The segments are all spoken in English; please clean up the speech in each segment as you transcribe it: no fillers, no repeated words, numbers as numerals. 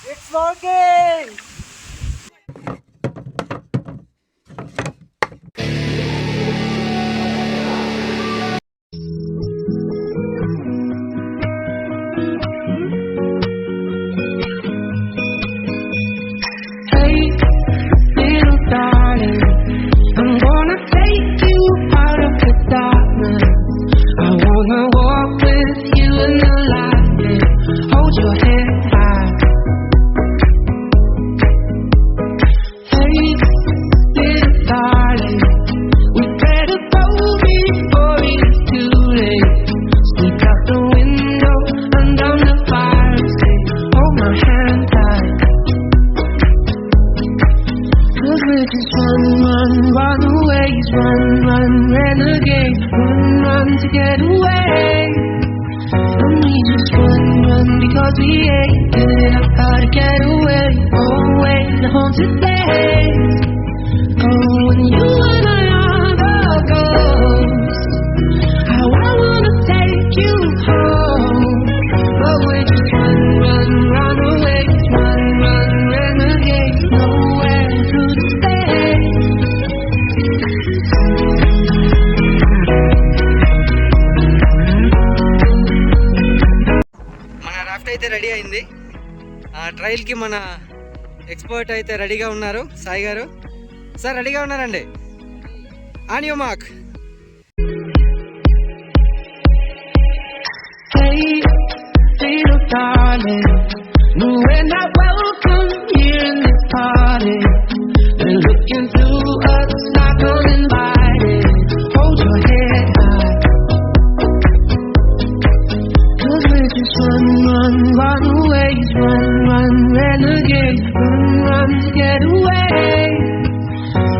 It's working! Hey, little darling, I'm gonna take you out of the darkness. I wanna walk with you in the light, hold your head high. Hey, little darling, we better go before it's too late. Sneak out the window and down the fire escape. Hold my hand tight. 'Cause we're just runaways, run, renegade, run to get away. And we just run because we hate it. I've gotta get away, away, the haunted days. Oh, and you and I are the ghosts. How I wanna take you home, but we're just runaways, run, renegade, nowhere to stay. మన raft అయితే ready అయింది. ఆ ట్రయల్కి మన expert అయితే రెడీగా ఉన్నారు. సాయి గారు sir రెడీగా ఉన్నారండి. On you mark. Hey, little darling, we're not welcome here in this party. They're looking through us like uninvited. Hold your head high. 'Cause we're just runaways, run, renegade, run to get away.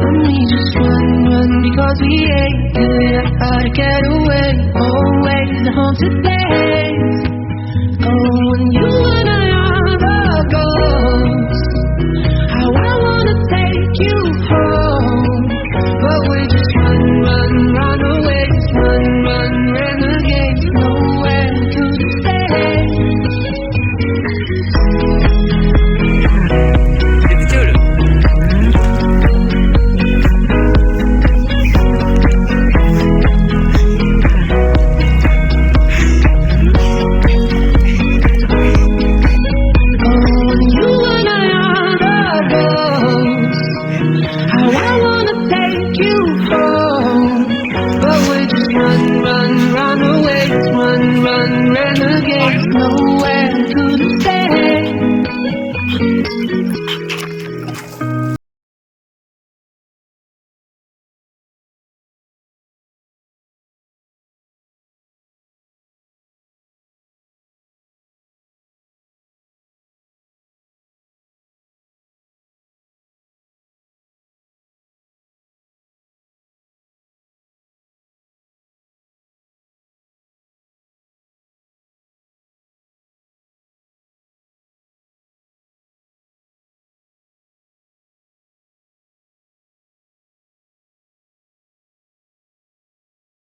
And we just run because we hate it. I gotta get away, away, the haunted place.